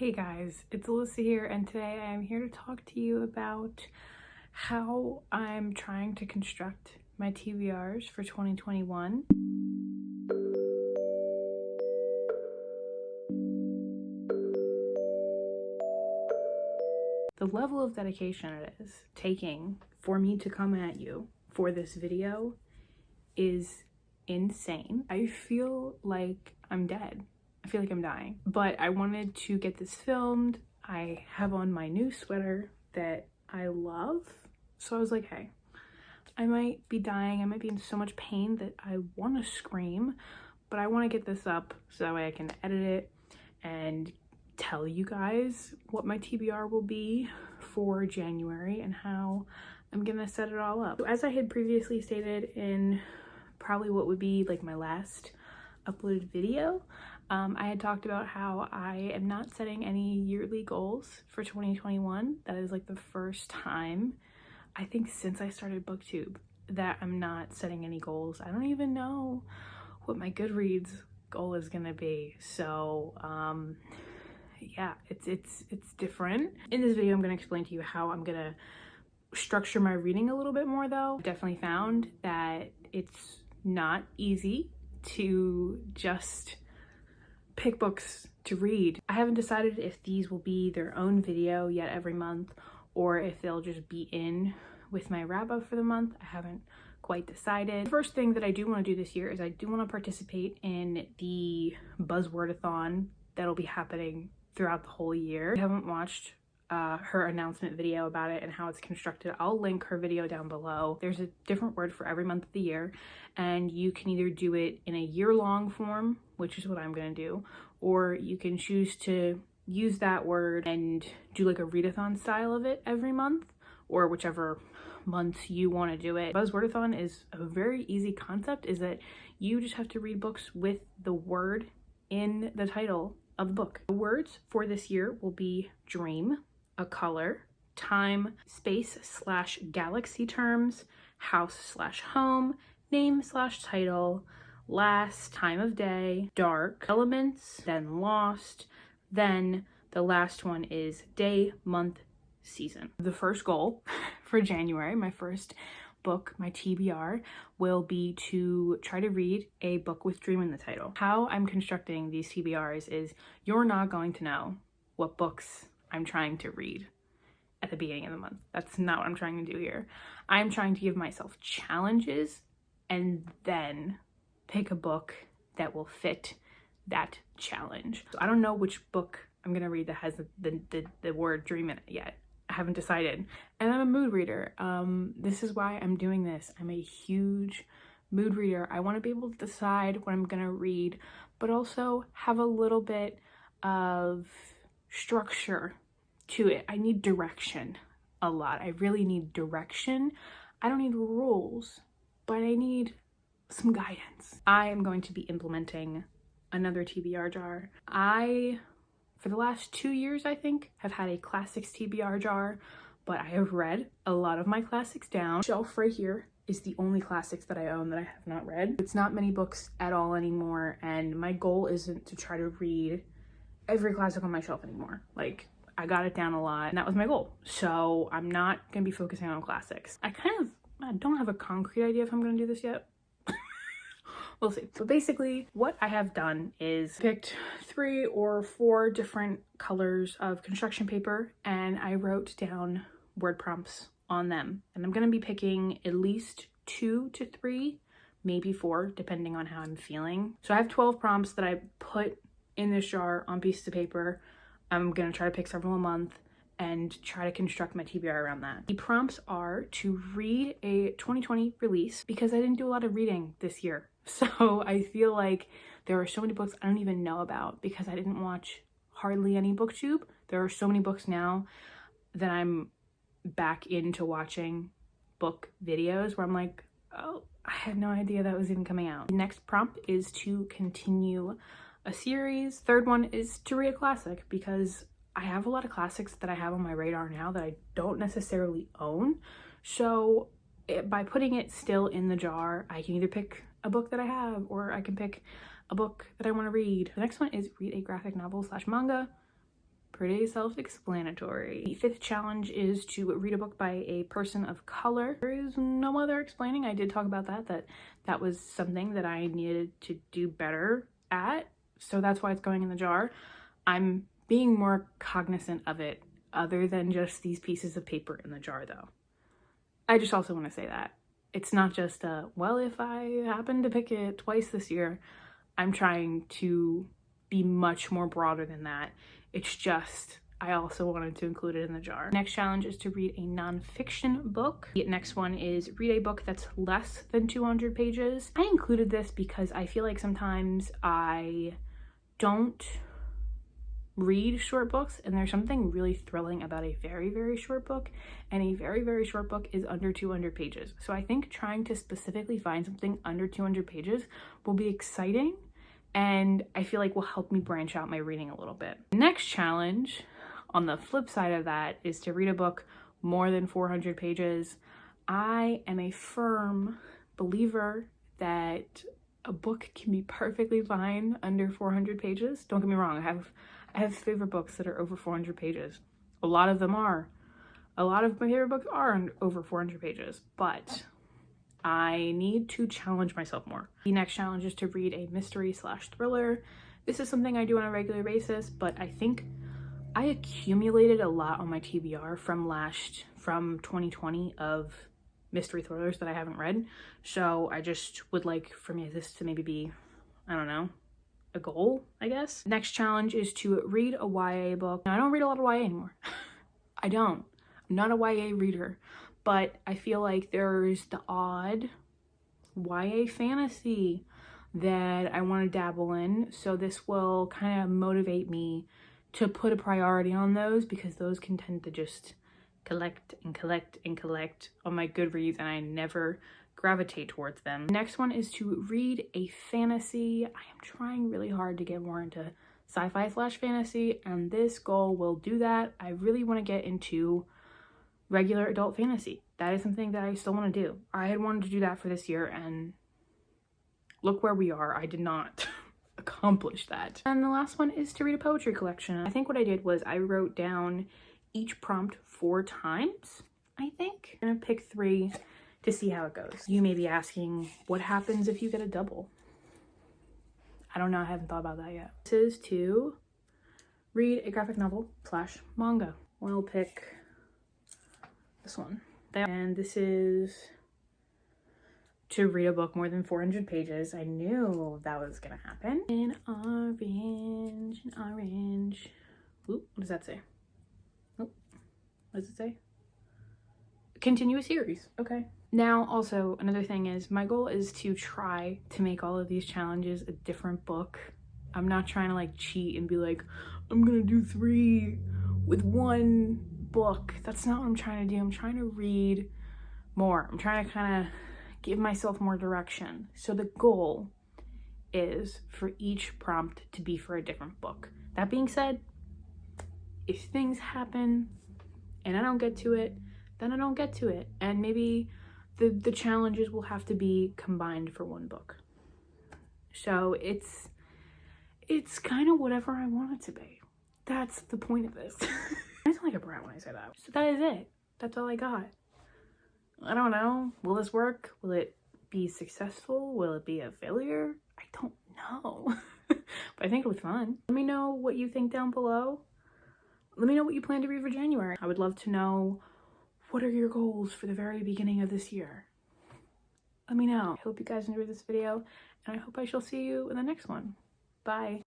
Hey guys, it's Alyssa here, and today I am here to talk to you about how I'm trying to construct my TBRs for 2021. The level of dedication it is taking for me to come at you for this video is insane. I feel like I'm dead. I feel like I'm dying, but I wanted to get this filmed. I have on my new sweater that I love, so I was like, hey, I might be dying, I might be in so much pain that I want to scream, but I want to get this up so that way I can edit it and tell you guys what my TBR will be for January and how I'm gonna set it all up. So as I had previously stated in probably what would be like my last uploaded video, I had talked about how I am not setting any yearly goals for 2021. That is like the first time, I think, since I started BookTube that I'm not setting any goals. I don't even know what my Goodreads goal is gonna be. So yeah, it's different. In this video, I'm gonna explain to you how I'm gonna structure my reading a little bit more though. I've definitely found that it's not easy to just pick books to read. I haven't decided if these will be their own video yet every month or if they'll just be in with my wrap up for the month. I haven't quite decided. The first thing that I do want to do this year is I do want to participate in the Buzzwordathon that'll be happening throughout the whole year. I haven't watched her announcement video about it and how it's constructed. I'll link her video down below. There's a different word for every month of the year, and you can either do it in a year-long form, which is what I'm gonna do, or you can choose to use that word and do like a readathon style of it every month, or whichever month you want to do it. Buzzwordathon is a very easy concept, is that you just have to read books with the word in the title of the book. The words for this year will be dream, a color, time, space/galaxy terms, house/home, name/title, last, time of day, dark, elements, then lost, then the last one is day, month, season. The first goal for January, my first book, my TBR, will be to try to read a book with dream in the title. How I'm constructing these TBRs is you're not going to know what books I'm trying to read at the beginning of the month. That's not what I'm trying to do here. I'm trying to give myself challenges and then pick a book that will fit that challenge. So I don't know which book I'm gonna read that has the word dream in it yet. I haven't decided. And I'm a mood reader. This is why I'm doing this. I'm a huge mood reader. I want to be able to decide what I'm gonna read, but also have a little bit of structure to it. I need direction a lot. I really need direction. I don't need rules, but I need some guidance. I am going to be implementing another TBR jar. For the last 2 years, I think, have had a classics TBR jar, but I have read a lot of my classics down. Shelf right here is the only classics that I own that I have not read. It's not many books at all anymore, and my goal isn't to try to read every classic on my shelf anymore. Like, I got it down a lot, and that was my goal. So I'm not gonna be focusing on classics. I don't have a concrete idea if I'm gonna do this yet. We'll see. So basically what I have done is picked 3 or 4 different colors of construction paper, and I wrote down word prompts on them. And I'm gonna be picking at least 2 to 3, maybe 4, depending on how I'm feeling. So I have 12 prompts that I put in this jar on pieces of paper. I'm gonna try to pick several a month and try to construct my TBR around that. The prompts are to read a 2020 release, because I didn't do a lot of reading this year. So I feel like there are so many books I don't even know about because I didn't watch hardly any BookTube. There are so many books now that I'm back into watching book videos where I'm like, oh, I had no idea that was even coming out. The next prompt is to continue a series. Third one is to read a classic, because I have a lot of classics that I have on my radar now that I don't necessarily own. So by putting it still in the jar, I can either pick a book that I have, or I can pick a book that I want to read. The next one is read a graphic novel / manga. Pretty self-explanatory. The fifth challenge is to read a book by a person of color. There is no other explaining. I did talk about that was something that I needed to do better at, so that's why it's going in the jar. I'm being more cognizant of it other than just these pieces of paper in the jar though. I just also want to say that it's not just well, if I happen to pick it twice this year. I'm trying to be much more broader than that. It's just, I also wanted to include it in the jar. Next challenge is to read a nonfiction book. The next one is read a book that's less than 200 pages. I included this because I feel like sometimes I don't read short books, and there's something really thrilling about a very, very short book, and a very, very short book is under 200 pages. So I think trying to specifically find something under 200 pages will be exciting, and I feel like will help me branch out my reading a little bit. The next challenge, on the flip side of that, is to read a book more than 400 pages. I am a firm believer that a book can be perfectly fine under 400 pages. Don't get me wrong, I have favorite books that are over 400 pages. A lot of them are. A lot of my favorite books are over 400 pages, but I need to challenge myself more. The next challenge is to read a mystery/thriller. This is something I do on a regular basis, but I think I accumulated a lot on my TBR from 2020 of mystery thrillers that I haven't read. So I just would like for me this to maybe be, I don't know, a goal, I guess. Next challenge is to read a YA book. Now, I don't read a lot of YA anymore. I don't. I'm not a YA reader, but I feel like there's the odd YA fantasy that I want to dabble in. So this will kind of motivate me to put a priority on those, because those can tend to just collect and collect and collect on my Goodreads, and I never gravitate towards them. Next one is to read a fantasy. I am trying really hard to get more into sci-fi/fantasy, and this goal will do that. I really want to get into regular adult fantasy. That is something that I still want to do. I had wanted to do that for this year, and look where we are. I did not accomplish that. And the last one is to read a poetry collection. I think what I did was I wrote down each prompt 4 times, I think. I'm gonna pick 3 to see how it goes. You may be asking, what happens if you get a double? I don't know, I haven't thought about that yet. This is to read a graphic novel/manga. We'll pick this one. And this is to read a book more than 400 pages. I knew that was gonna happen. In orange. Ooh, what does that say? Oh, what does it say? Continue a series. Okay. Now, also, another thing is my goal is to try to make all of these challenges a different book. I'm not trying to like cheat and be like, I'm gonna do 3 with 1 book. That's not what I'm trying to do. I'm trying to read more. I'm trying to kind of give myself more direction. So the goal is for each prompt to be for a different book. That being said, if things happen and I don't get to it, then I don't get to it. And maybe the challenges will have to be combined for 1 book. So it's kind of whatever I want it to be. That's the point of this. I sound like a brat when I say that. So that is it. That's all I got. I don't know. Will this work? Will it be successful? Will it be a failure? I don't know. But I think it'll be fun. Let me know what you think down below. Let me know what you plan to read for January. I would love to know, what are your goals for the very beginning of this year? Let me know. I hope you guys enjoyed this video, and I hope I shall see you in the next one. Bye.